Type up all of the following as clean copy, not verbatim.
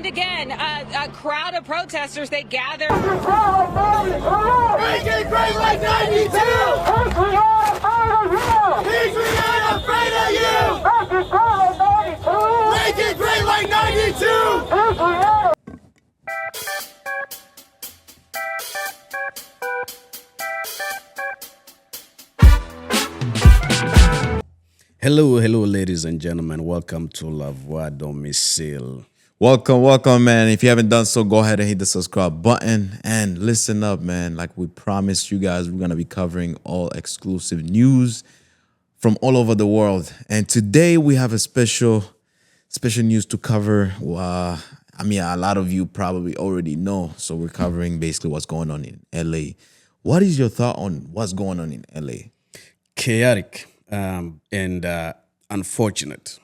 And again, a crowd of protesters, they gather. Make it great like 92! Think we ain't afraid of you! Make it great like 92! Hello, ladies and gentlemen. Welcome to La Voix Domicile. Welcome, man. If you haven't done so, go ahead and hit the subscribe button and listen up, man. Like we promised you guys, we're going to be covering all exclusive news from all over the world. And today we have a special news to cover. A lot of you probably already know. So we're covering basically what's going on in LA. What is your thought on what's going on in LA? Chaotic and unfortunate.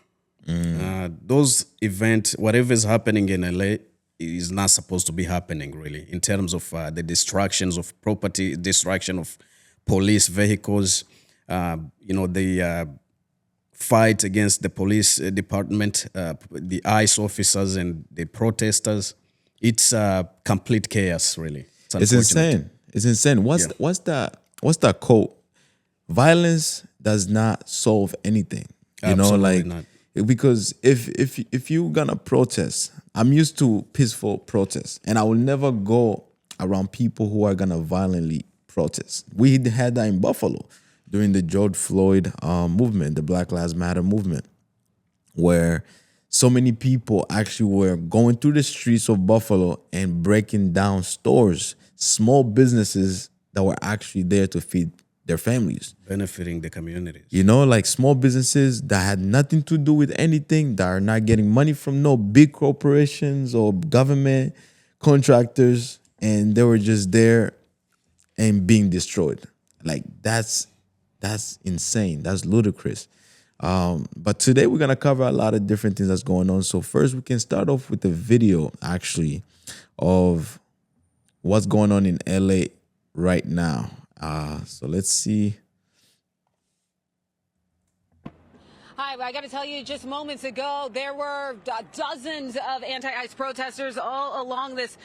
Those events, whatever is happening in LA, is not supposed to be happening, really, in terms of the destructions of property, destruction of police vehicles, the fight against the police department, the ICE officers and the protesters. It's complete chaos, really. It's insane. It's insane. What's that quote? Violence does not solve anything. Absolutely not. Because if you're gonna protest, I'm used to peaceful protests, and I will never go around people who are gonna violently protest. We had that in Buffalo during the George Floyd movement, the Black Lives Matter movement, where so many people actually were going through the streets of Buffalo and breaking down stores, small businesses that were actually there to feed their families. Benefiting the communities. Like small businesses that had nothing to do with anything, that are not getting money from no big corporations or government contractors, and they were just there and being destroyed. Like that's insane. That's ludicrous. But today we're gonna cover a lot of different things that's going on. So first we can start off with a video actually of what's going on in LA right now. So let's see. Hi, I got to tell you, just moments ago, there were dozens of anti-ICE protesters all along this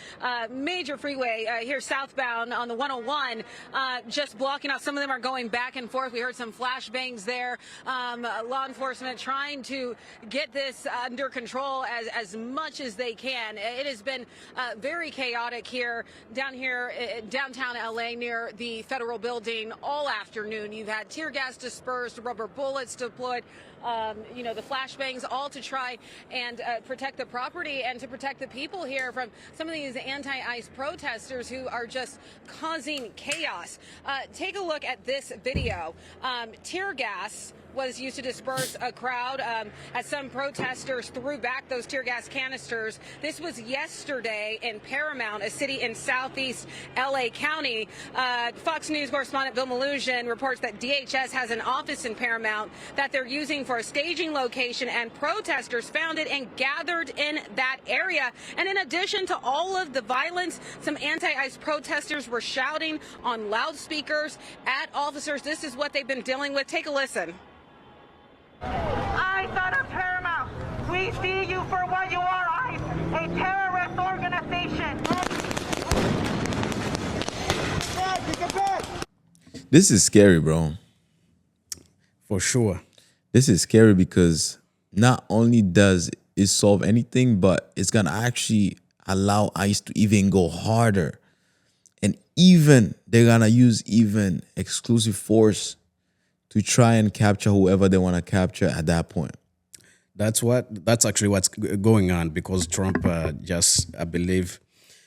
major freeway here southbound on the 101, just blocking out. Some of them are going back and forth. We heard some flashbangs there. Law enforcement trying to get this under control as much as they can. It has been very chaotic here, downtown LA near the federal building all afternoon. You've had tear gas dispersed, rubber bullets deployed. The flashbangs, all to try and protect the property and to protect the people here from some of these anti-ICE protesters who are just causing chaos. Take a look at this video. Tear gas was used to disperse a crowd as some protesters threw back those tear gas canisters. This was yesterday in Paramount, a city in southeast LA County. Fox News correspondent Bill Malugin reports that DHS has an office in Paramount that they're using for a staging location, and protesters found it and gathered in that area. And in addition to all of the violence, some anti-ICE protesters were shouting on loudspeakers at officers. This is what they've been dealing with. Take a listen. ICE out of Paramount. We see you for what you are, ICE, a terrorist organization. This is scary, bro. For sure. This is scary because not only does it solve anything, but it's gonna actually allow ICE to even go harder. And even they're gonna use even exclusive force to try and capture whoever they want to capture at that point. That's actually what's going on, because Trump I believe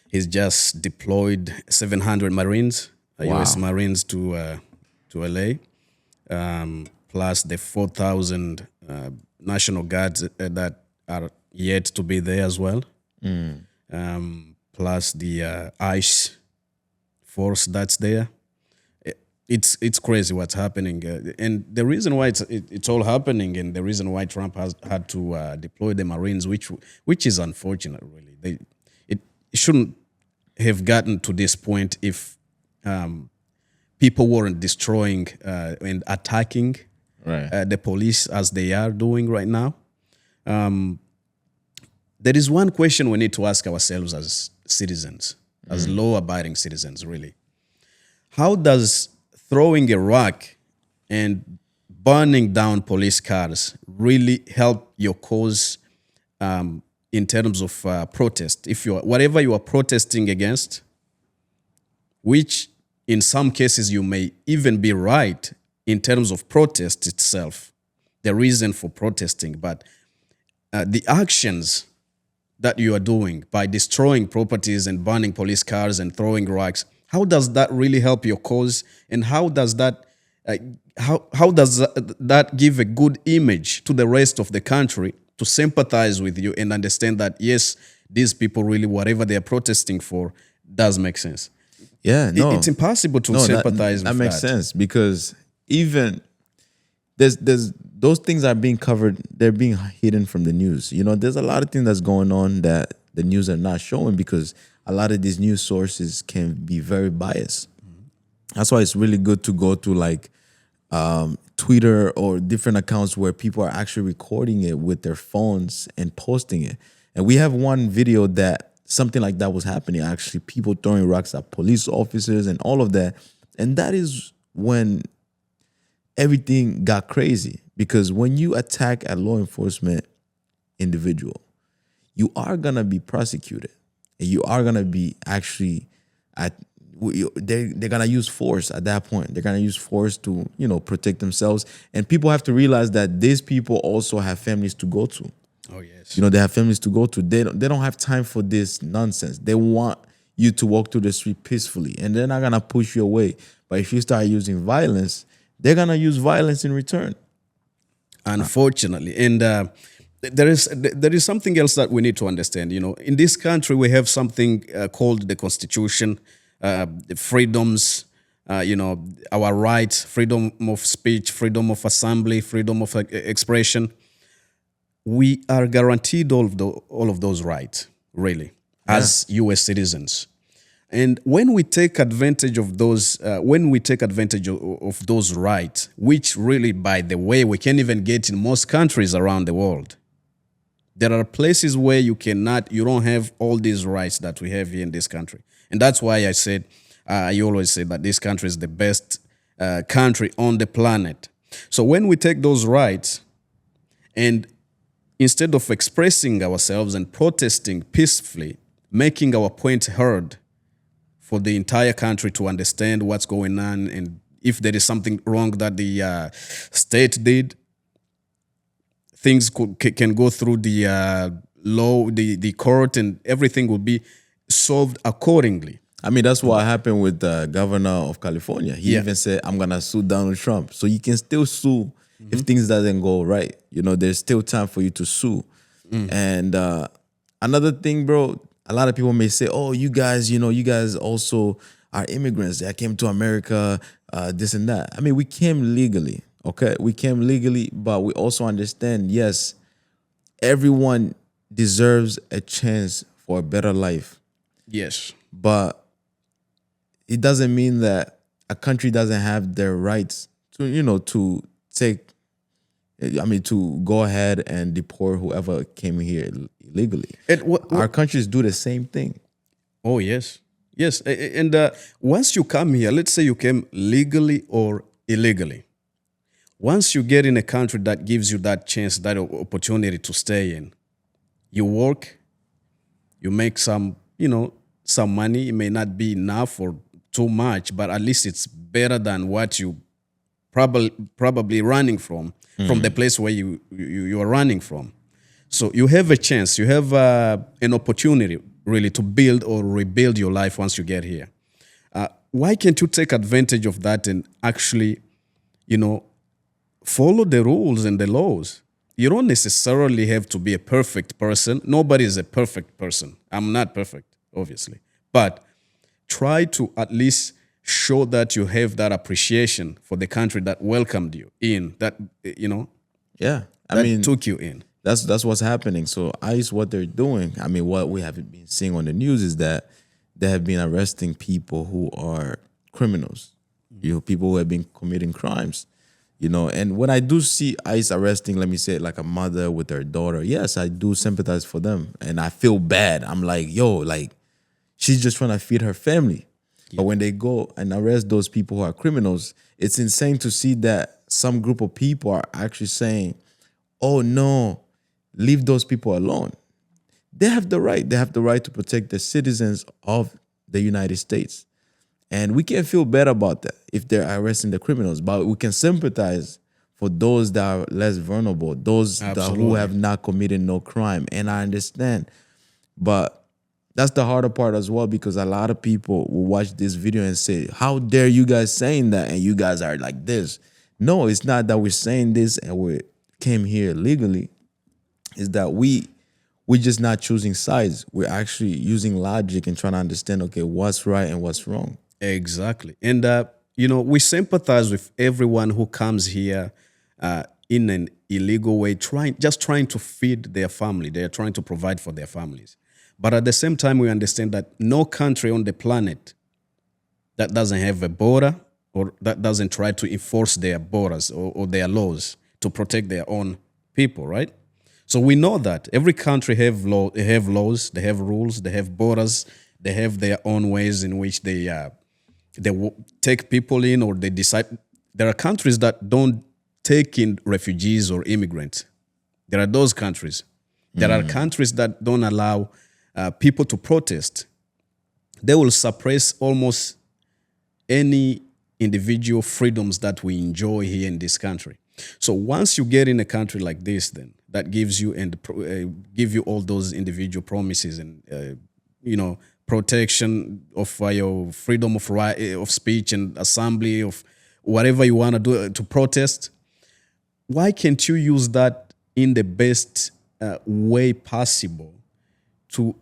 he's just deployed 700 Marines, U.S. Marines to LA, plus the 4,000 National Guards that are yet to be there as well, plus the ICE force that's there. It's crazy what's happening, and the reason why it's all happening, and the reason why Trump has had to deploy the Marines, which is unfortunate, really. It shouldn't have gotten to this point if people weren't destroying and attacking the police as they are doing right now. there is one question we need to ask ourselves as citizens, as law-abiding citizens, really. How does throwing a rock and burning down police cars really help your cause in terms of protest? If whatever you are protesting against, which in some cases you may even be right in terms of protest itself, the reason for protesting, but the actions that you are doing by destroying properties and burning police cars and throwing rocks, how does that really help your cause? And how does that that give a good image to the rest of the country to sympathize with you and understand that, yes, these people really, whatever they are protesting for, does make sense? Yeah, no. It's impossible to sympathize with that. That makes sense, because even there's those things are being covered, they're being hidden from the news. You know, there's a lot of things that's going on that the news are not showing, because a lot of these news sources can be very biased. That's why it's really good to go to like Twitter or different accounts where people are actually recording it with their phones and posting it. And we have one video that something like that was happening, actually, people throwing rocks at police officers and all of that. And that is when everything got crazy, because when you attack a law enforcement individual, you are going to be prosecuted, and you are going to be actually they're going to use force at that point. They're going to use force to, you know, protect themselves. And people have to realize that these people also have families to go to. Oh, yes. You know, they have families to go to. They don't have time for this nonsense. They want you to walk through the street peacefully, and they're not going to push you away. But if you start using violence, they're going to use violence in return. Unfortunately. And there is something else that we need to understand. You know, in this country, we have something called the Constitution, the freedoms, you know, our rights, freedom of speech, freedom of assembly, freedom of expression. We are guaranteed all of those rights, really, as U.S. citizens. And when we take advantage of those, of those rights, which really, by the way, we can't even get in most countries around the world. There are places where you don't have all these rights that we have here in this country. And that's why I said, I always say that this country is the best country on the planet. So when we take those rights, and instead of expressing ourselves and protesting peacefully, making our point heard for the entire country to understand what's going on, and if there is something wrong that the state did, things can go through the law, the court, and everything will be solved accordingly. I mean, that's what happened with the governor of California. He even said, I'm going to sue Donald Trump. So you can still sue if things doesn't go right. You know, there's still time for you to sue. And another thing, bro, a lot of people may say, oh, you guys also are immigrants that came to America, this and that. I mean, we came legally, okay? We came legally, but we also understand, yes, everyone deserves a chance for a better life. Yes. But it doesn't mean that a country doesn't have their rights to, you know, to go ahead and deport whoever came here illegally. Our countries do the same thing. Oh, yes. Yes. And once you come here, let's say you came legally or illegally. Once you get in a country that gives you that chance, that opportunity to stay in, you work, you make some money. It may not be enough or too much, but at least it's better than what you probably running from the place where you are running from. So you have a chance, you have an opportunity really to build or rebuild your life once you get here. Why can't you take advantage of that and actually, follow the rules and the laws? You don't necessarily have to be a perfect person. Nobody is a perfect person. I'm not perfect, obviously. But try to at least show that you have that appreciation for the country that welcomed you in, that took you in. That's what's happening. So ICE, what they're doing, I mean, what we have been seeing on the news is that they have been arresting people who are criminals, people who have been committing crimes. You know, and when I do see ICE arresting, let me say, like a mother with her daughter, yes, I do sympathize for them. And I feel bad. I'm like, yo, like, she's just trying to feed her family. But when they go and arrest those people who are criminals, it's insane to see that some group of people are actually saying, oh, no, leave those people alone. They have the right. They have the right to protect the citizens of the United States. And we can feel better about that if they're arresting the criminals, but we can sympathize for those that are less vulnerable, those that who have not committed no crime. And I understand. But that's the harder part as well, because a lot of people will watch this video and say, how dare you guys saying that? And you guys are like this. No, it's not that we're saying this and we came here legally. It's that we're just not choosing sides. We're actually using logic and trying to understand, okay, what's right and what's wrong. Exactly. And, you know, we sympathize with everyone who comes here in an illegal way, just trying to feed their family. They're trying to provide for their families. But at the same time, we understand that no country on the planet that doesn't have a border or that doesn't try to enforce their borders or their laws to protect their own people, right? So we know that every country have laws, they have rules, they have borders, they have their own ways in which they take people in, or they decide. There are countries that don't take in refugees or immigrants. There are those countries. There are countries that don't allow people to protest. They will suppress almost any individual freedoms that we enjoy here in this country. So once you get in a country like this, then that gives you give you all those individual promises and you know, protection of your freedom of of speech and assembly, of whatever you want to do to protest. Why can't you use that in the best way possible to,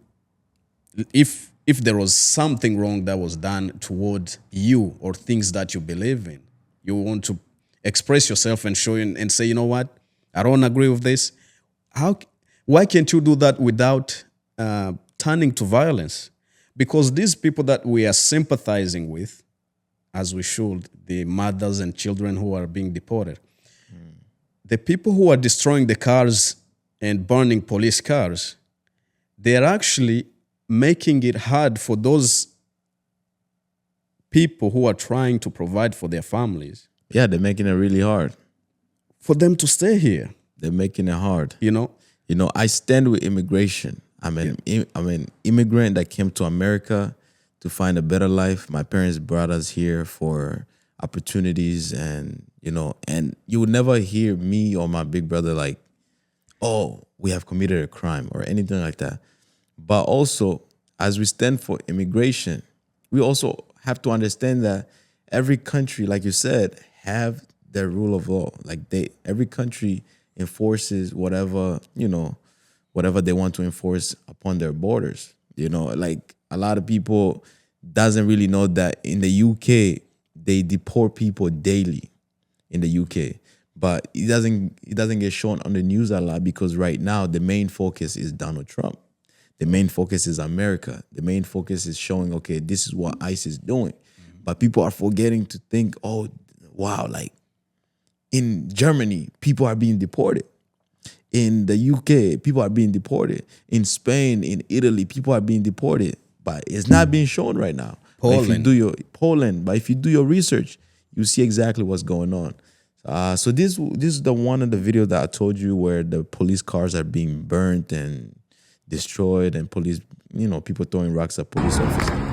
if there was something wrong that was done toward you or things that you believe in, you want to express yourself and show and say, you know what, I don't agree with this. Why can't you do that without turning to violence? Because these people that we are sympathizing with, as we should, the mothers and children who are being deported, the people who are destroying the cars and burning police cars, they're actually making it hard for those people who are trying to provide for their families. Yeah, they're making it really hard for them to stay here. They're making it hard. You know, I stand with immigration. I'm an immigrant that came to America to find a better life. My parents brought us here for opportunities, and and you would never hear me or my big brother like, oh, we have committed a crime or anything like that. But also, as we stand for immigration, we also have to understand that every country, like you said, have their rule of law. Like every country enforces whatever they want to enforce upon their borders. Like a lot of people doesn't really know that in the UK, they deport people daily in the UK. But it doesn't get shown on the news a lot because right now the main focus is Donald Trump. The main focus is America. The main focus is showing, okay, this is what ICE is doing. But people are forgetting to think, oh, wow, like in Germany, people are being deported. In the UK, people are being deported. In Spain, in Italy, people are being deported. But it's not being shown right now. Poland. But if you do your research, you see exactly what's going on. So this is the one of the videos that I told you where the police cars are being burnt and destroyed, and police, people throwing rocks at police officers.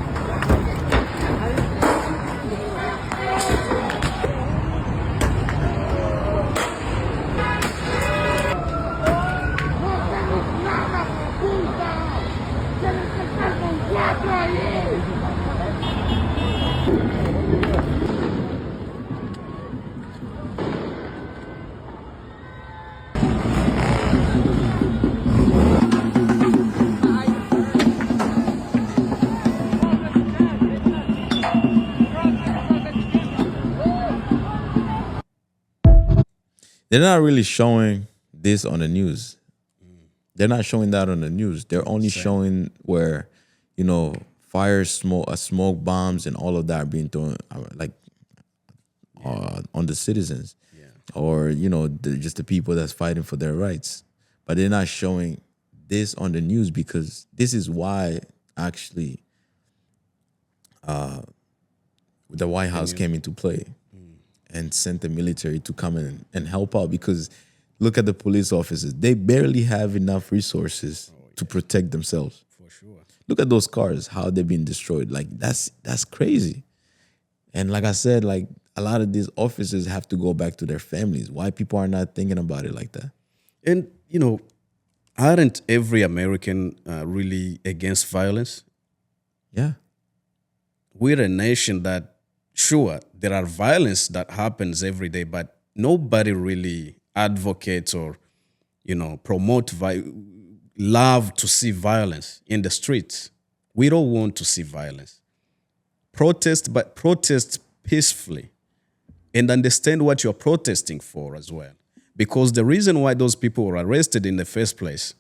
They're not really showing this on the news. They're not showing that on the news. They're only showing where, fire, smoke bombs and all of that are being thrown on the citizens. Yeah. or just the people that's fighting for their rights. But they're not showing this on the news because this is why actually the White House came into play and sent the military to come in and help out, because look at the police officers. They barely have enough resources to protect themselves. For sure. Look at those cars, how they've been destroyed. Like that's crazy. And like I said, like a lot of these officers have to go back to their families. Why people are not thinking about it like that? And, aren't every American really against violence? Yeah. We're a nation that, sure, there are violence that happens every day, but nobody really advocates or, promote love to see violence in the streets. We don't want to see violence. Protest, but protest peacefully and understand what you're protesting for as well. Because the reason why those people were arrested in the first place,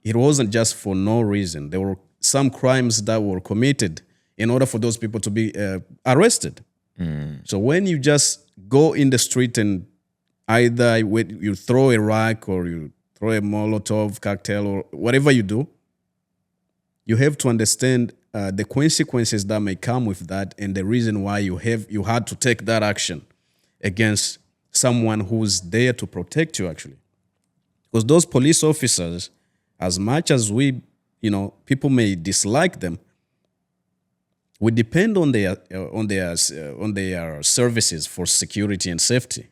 it wasn't just for no reason. There were some crimes that were committed in order for those people to be arrested. So when you just go in the street and either you throw a rock or you throw a Molotov cocktail or whatever you do, you have to understand the consequences that may come with that and the reason why you had to take that action against someone who's there to protect you, actually. Because those police officers, as much as people may dislike them, we depend on their services for security and safety.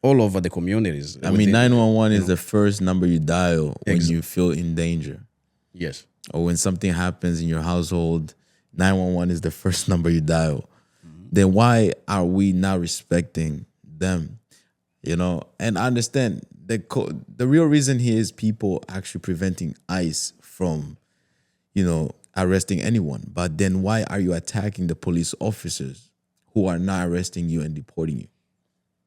All over the communities. I mean, 911 is the first number you dial when you feel in danger. Yes. Or when something happens in your household, 911 is the first number you dial. Then why are we not respecting them? And I understand the real reason here is people actually preventing ICE from, arresting anyone. But then why are you attacking the police officers who are not arresting you and deporting you?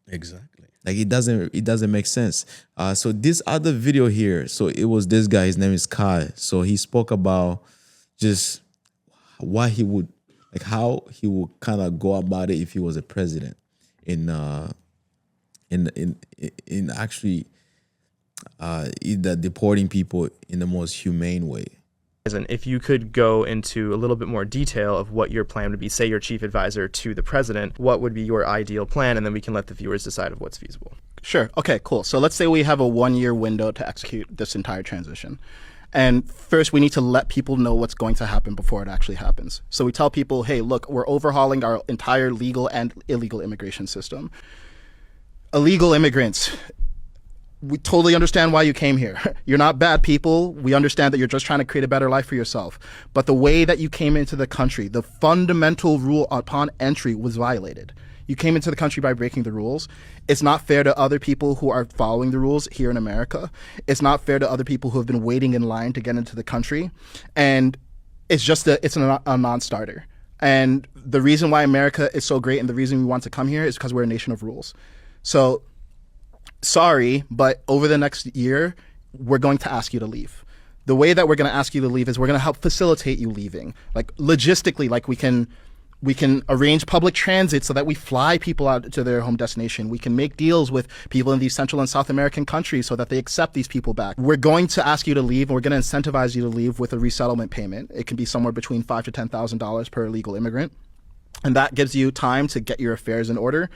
Exactly. Like it doesn't make sense. So this other video here, so it was this guy, his name is Kai. So he spoke about just why he would, like how he would kind of go about it if he was a president in actually either deporting people in the most humane way. And if you could go into a little bit more detail of what your plan would be, say you're chief advisor to the president, what would be your ideal plan? And then we can let the viewers decide of what's feasible. Sure. Okay, cool. So let's say we have a 1-year window to execute this entire transition. And first, we need to let people know what's going to happen before it actually happens. So we tell people, hey, look, we're overhauling our entire legal and illegal immigration system. Illegal immigrants, we totally understand why you came here. You're not bad people. We understand that you're just trying to create a better life for yourself. But the way that you came into the country, the fundamental rule upon entry was violated. You came into the country by breaking the rules. It's not fair to other people who are following the rules here in America. It's not fair to other people who have been waiting in line to get into the country. And it's just it's a non-starter. And the reason why America is so great and the reason we want to come here is because we're a nation of rules. So sorry, but over the next year, we're going to ask you to leave. The way that we're going to ask you to leave is we're going to help facilitate you leaving. Like logistically, like we can arrange public transit so that we fly people out to their home destination. We can make deals with people in these Central and South American countries so that they accept these people back. We're going to ask you to leave, and we're going to incentivize you to leave with a resettlement payment. It can be somewhere between $5,000 to $10,000 per illegal immigrant. And that gives you time to get your affairs in order.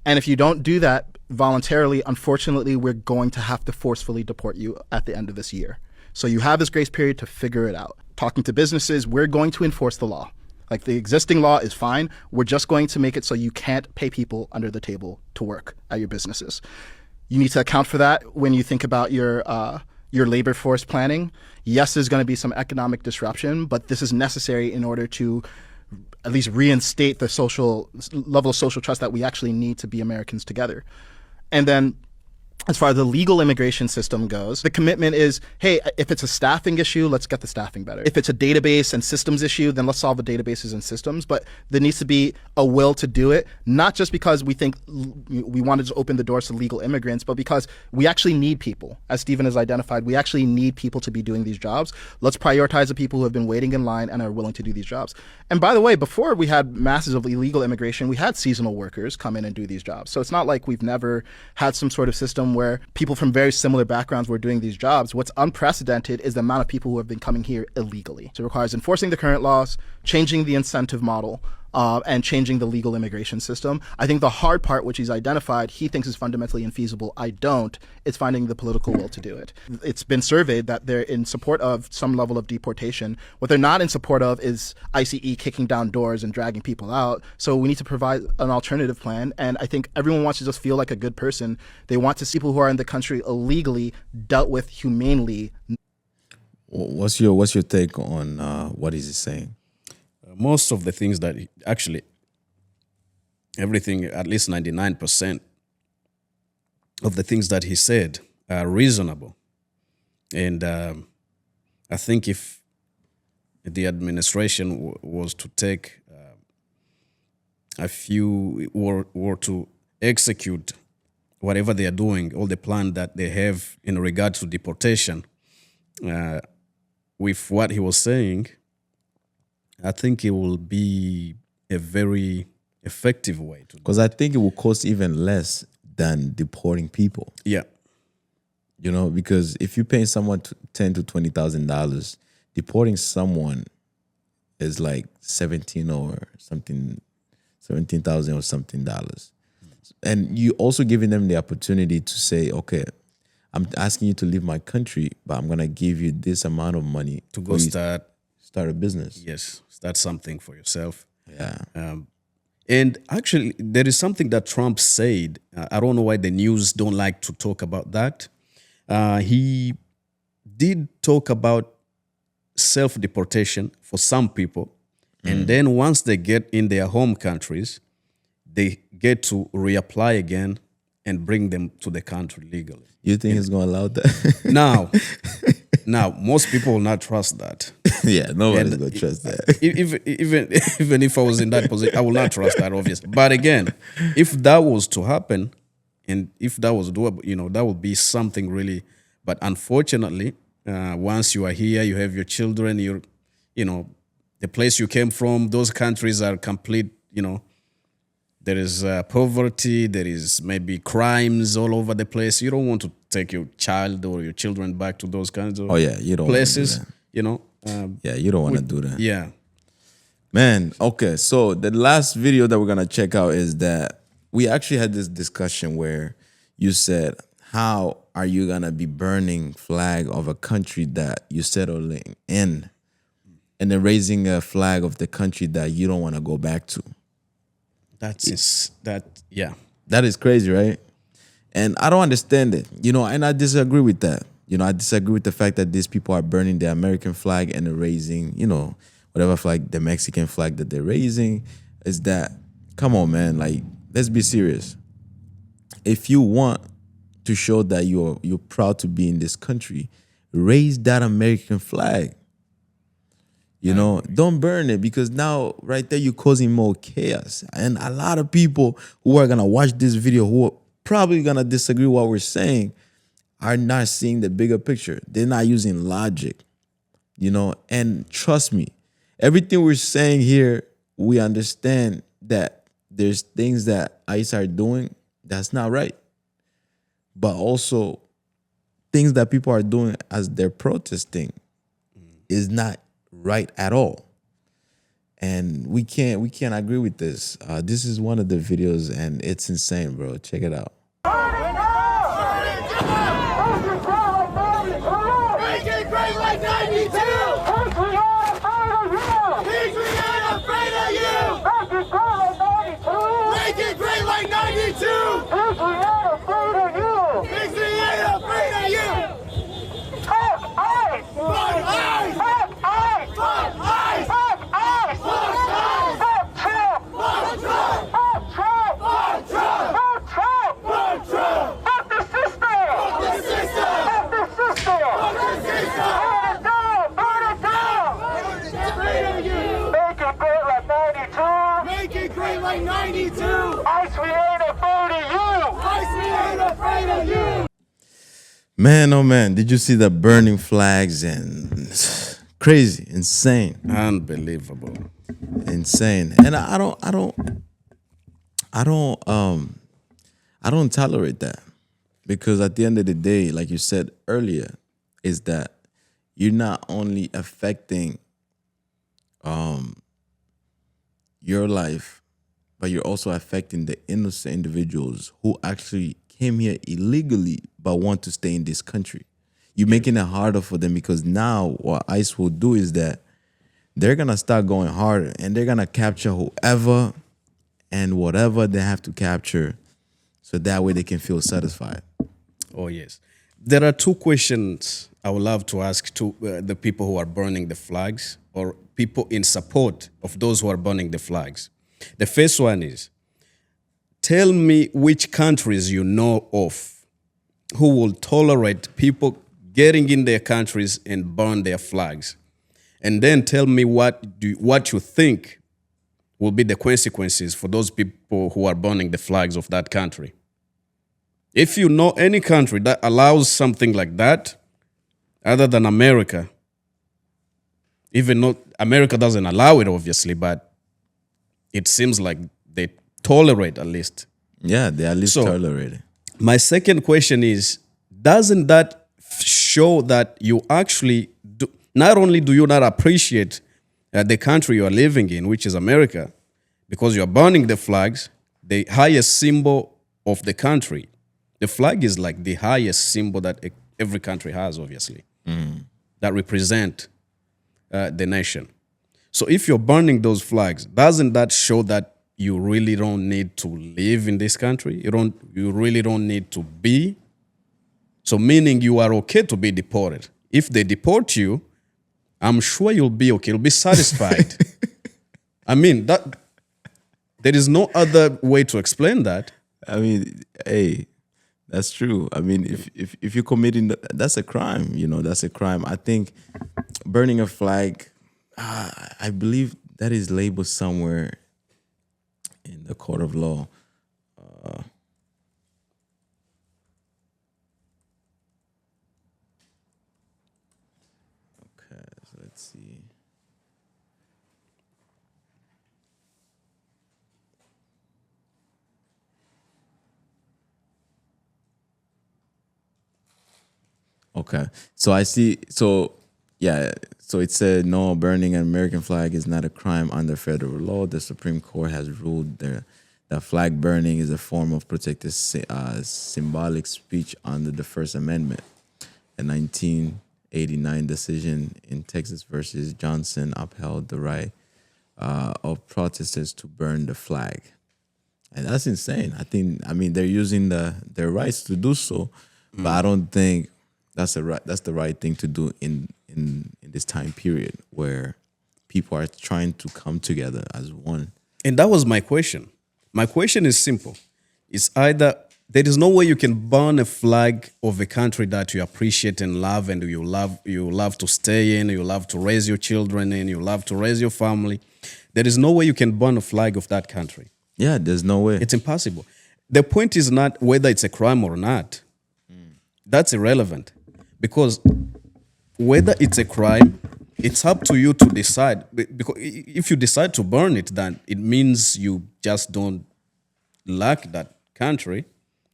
And if you don't do that voluntarily, unfortunately, we're going to have to forcefully deport you at the end of this year. So you have this grace period to figure it out. Talking to businesses, we're going to enforce the law. Like the existing law is fine. We're just going to make it so you can't pay people under the table to work at your businesses. You need to account for that when you think about your labor force planning. Yes, there's going to be some economic disruption, but this is necessary in order to at least reinstate the social level of social trust that we actually need to be Americans together. And then as far as the legal immigration system goes, the commitment is, hey, if it's a staffing issue, let's get the staffing better. If it's a database and systems issue, then let's solve the databases and systems. But there needs to be a will to do it, not just because we think we wanted to open the doors to legal immigrants, but because we actually need people. As Stephen has identified, we actually need people to be doing these jobs. Let's prioritize the people who have been waiting in line and are willing to do these jobs. And by the way, before we had masses of illegal immigration, we had seasonal workers come in and do these jobs. So it's not like we've never had some sort of system where people from very similar backgrounds were doing these jobs. What's unprecedented is the amount of people who have been coming here illegally. So it requires enforcing the current laws, changing the incentive model, and changing the legal immigration system. I think the hard part, which he's identified, he thinks is fundamentally infeasible. I don't. It's finding the political will to do it. It's been surveyed that they're in support of some level of deportation. What they're not in support of is ICE kicking down doors and dragging people out. So we need to provide an alternative plan. And I think everyone wants to just feel like a good person. They want to see people who are in the country illegally dealt with humanely. What's your take on what is he saying? Most of the things that actually, everything, at least 99% of the things that he said are reasonable. And I think if the administration was to take a few, or to execute whatever they are doing, all the plan that they have in regard to deportation, with what he was saying, I think it will be a very effective way to do. Because I think it will cost even less than deporting people. Yeah. You know, because if you're paying someone $10,000 to $20,000, deporting someone is like $17,000 or something dollars. And you also giving them the opportunity to say, okay, I'm asking you to leave my country, but I'm gonna give you this amount of money To go start a business. Yes, start something for yourself. Yeah. And actually, there is something that Trump said. I don't know why the news don't like to talk about that. He did talk about self-deportation for some people. And then once they get in their home countries, they get to reapply again and bring them to the country legally. You think he's going to allow that? Now, most people will not trust that. Yeah, nobody's going to trust that. Even if I was in that position, I will not trust that, obviously. But again, if that was to happen, and if that was doable, that would be something really. But unfortunately, once you are here, you have your children, the place you came from, those countries are complete, there is poverty, there is maybe crimes all over the place. You don't want to take your child or your children back to those kinds of you don't places, you don't want to do that. Yeah. Man, okay, so the last video that we're going to check out is that we actually had this discussion where you said, how are you going to be burning flag of a country that you're settling in and then raising a flag of the country that you don't want to go back to? That is crazy, right? And I don't understand it, and I disagree with that. I disagree with the fact that these people are burning the American flag and they're raising, whatever flag, the Mexican flag that they're raising. Is that, come on, man, like, let's be serious. If you want to show that you're proud to be in this country, raise that American flag. Don't burn it, because now right there you're causing more chaos. And a lot of people who are gonna watch this video, who are probably gonna disagree with what we're saying, are not seeing the bigger picture. They're not using logic, and trust me, everything we're saying here, we understand that there's things that ICE are doing that's not right. But also things that people are doing as they're protesting is not right at all. And we can't agree with this. This is one of the videos and it's insane, bro. Check it out. Make it great like 92! Make it great like 92! Fuck the system! like 92. ICE, we ain't afraid of you. ICE, we ain't afraid of you. Man, oh man, did you see the burning flags and crazy, insane, Unbelievable. insane. And I don't tolerate that, because at the end of the day, like you said earlier, is that you're not only affecting your life, but you're also affecting the innocent individuals who actually came here illegally but want to stay in this country. You're making it harder for them, because now what ICE will do is that they're gonna start going harder and they're gonna capture whoever and whatever they have to capture, so that way they can feel satisfied. Oh, yes. There are two questions I would love to ask to the people who are burning the flags, or people in support of those who are burning the flags. The first one is, tell me which countries you know of who will tolerate people getting in their countries and burn their flags. And then tell me what you think will be the consequences for those people who are burning the flags of that country. If you know any country that allows something like that, other than America, even though America doesn't allow it, obviously, but it seems like they tolerate at least. Yeah, they at least So- tolerate it. My second question is, doesn't that show that you actually do, not only do you not appreciate the country you are living in, which is America, because you are burning the flags, the highest symbol of the country. The flag is like the highest symbol that every country has, obviously, that represent the nation. So if you're burning those flags, doesn't that show that you really don't need to live in this country? You really don't need to be. So meaning you are okay to be deported. If they deport you, I'm sure you'll be okay. You'll be satisfied. I mean, that there is no other way to explain that. I mean, hey, that's true. I mean, if you're committing, that's a crime. You know, that's a crime. I think burning a flag, I believe that is labeled somewhere in the court of law. Okay, so let's see. Okay. So I see. So yeah. So it said no, burning an American flag is not a crime under federal law. The Supreme Court has ruled that flag burning is a form of protected symbolic speech under the First Amendment. A 1989 decision in Texas versus Johnson upheld the right of protesters to burn the flag. And that's insane. I mean, they're using their rights to do so, but I don't think that's the right thing to do in this time period where people are trying to come together as one. And that was my question. My question is simple. It's either there is no way you can burn a flag of a country that you appreciate and love, and you love to stay in, you love to raise your children in, you love to raise your family. There is no way you can burn a flag of that country. Yeah, there's no way. It's impossible. The point is not whether it's a crime or not. That's irrelevant, because whether it's a crime, it's up to you to decide. Because if you decide to burn it, then it means you just don't like that country.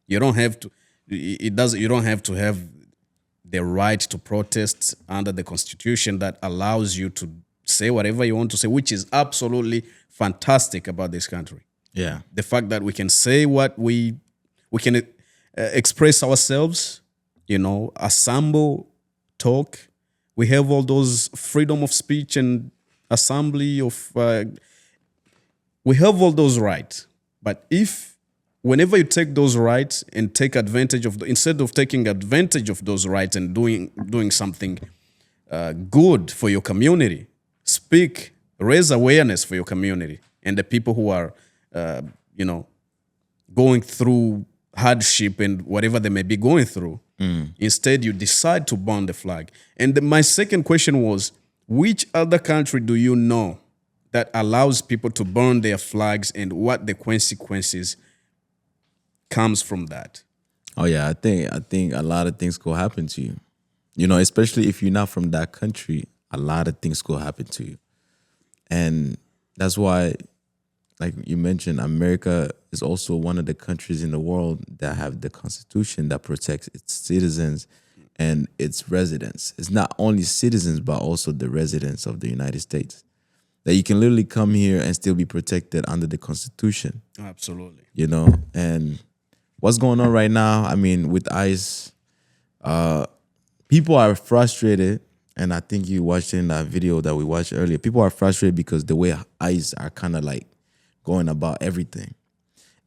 You don't have to. You don't have to have the right to protest under the Constitution that allows you to say whatever you want to say, which is absolutely fantastic about this country. Yeah. The fact that we can say what we can express ourselves, assemble, talk. We have all those freedom of speech and assembly we have all those rights. But whenever you take those rights and take advantage of, instead of taking advantage of those rights and doing something good for your community, raise awareness for your community and the people who are, going through hardship and whatever they may be going through. Instead, you decide to burn the flag. And my second question was, which other country do you know that allows people to burn their flags and what the consequences comes from that. Oh yeah, I think a lot of things could happen to you. You know, especially if you're not from that country, a lot of things could happen to you. And that's why, like you mentioned, America is also one of the countries in the world that have the Constitution that protects its citizens and its residents. It's not only citizens, but also the residents of the United States. That you can literally come here and still be protected under the Constitution. Absolutely. You know, and what's going on right now, I mean, with ICE, people are frustrated. And I think you watched in that video that we watched earlier. People are frustrated because the way ICE are kind of like going about everything.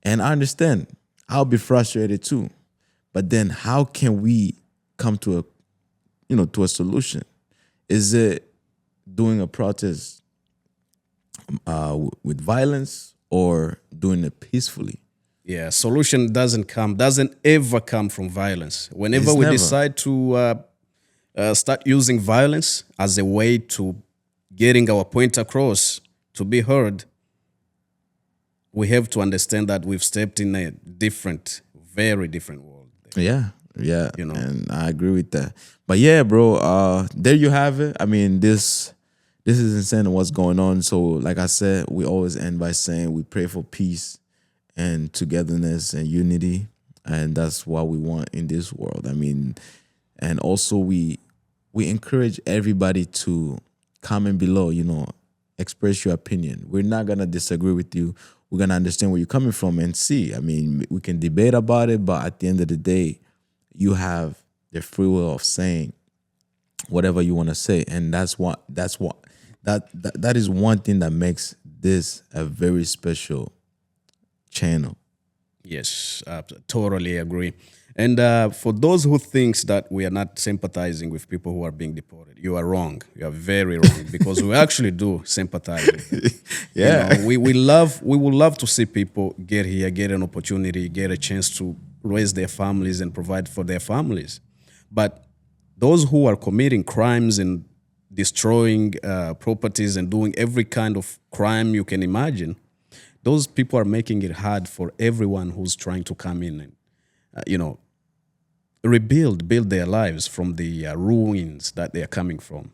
And I understand. I'll be frustrated too. But then how can we come to a solution? Is it doing a protest with violence or doing it peacefully? Yeah, solution doesn't ever come from violence. Whenever It's we never. decide to start using violence as a way to getting our point across, to be heard, we have to understand that we've stepped in a different, very different world. Yeah, You know. and I agree with that. But yeah, bro, there you have it. I mean, this is insane what's going on. So, like I said, we always end by saying we pray for peace and togetherness and unity, and that's what we want in this world. I mean, and also we encourage everybody to comment below. You know, express your opinion. We're not gonna disagree with you. We're gonna understand where you're coming from and see. I mean, we can debate about it, but at the end of the day, you have the free will of saying whatever you want to say, and that is one thing that makes this a very special channel. Yes, totally agree. And for those who thinks that we are not sympathizing with people who are being deported, you are wrong. You are very wrong because we actually do sympathize with them. Yeah. You know, we would love to see people get here, get an opportunity, get a chance to raise their families and provide for their families. But those who are committing crimes and destroying properties and doing every kind of crime you can imagine, those people are making it hard for everyone who's trying to come in and, build their lives from the ruins that they are coming from.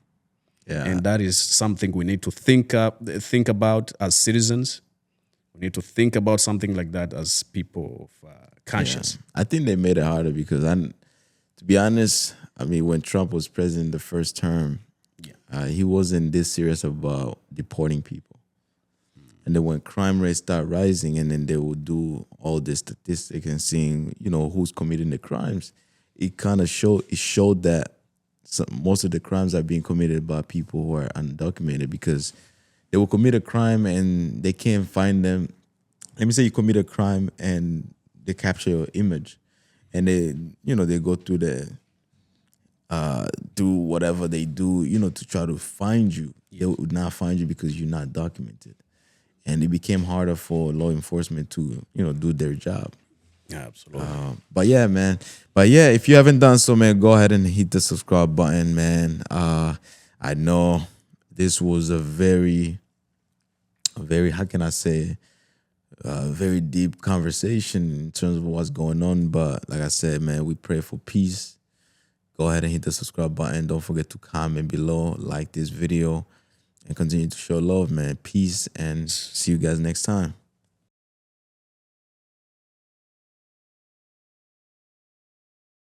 Yeah. And that is something we need to think about as citizens. We need to think about something like that as people of conscience. Yeah. I think they made it harder because, to be honest, I mean, when Trump was president the first term, he wasn't this serious about deporting people. And then when crime rates start rising, and then they would do all this statistics and seeing, who's committing the crimes, it kind of showed that most of the crimes are being committed by people who are undocumented because they will commit a crime and they can't find them. Let me say you commit a crime and they capture your image, and they go through do whatever they do, to try to find you. They would not find you because you're not documented. And it became harder for law enforcement to, do their job. Yeah, absolutely. But yeah, man. But yeah, if you haven't done so, man, go ahead and hit the subscribe button, man. I know this was a very, how can I say, very deep conversation in terms of what's going on. But like I said, man, we pray for peace. Go ahead and hit the subscribe button. Don't forget to comment below, like this video, and continue to show love, man. Peace, and see you guys next time.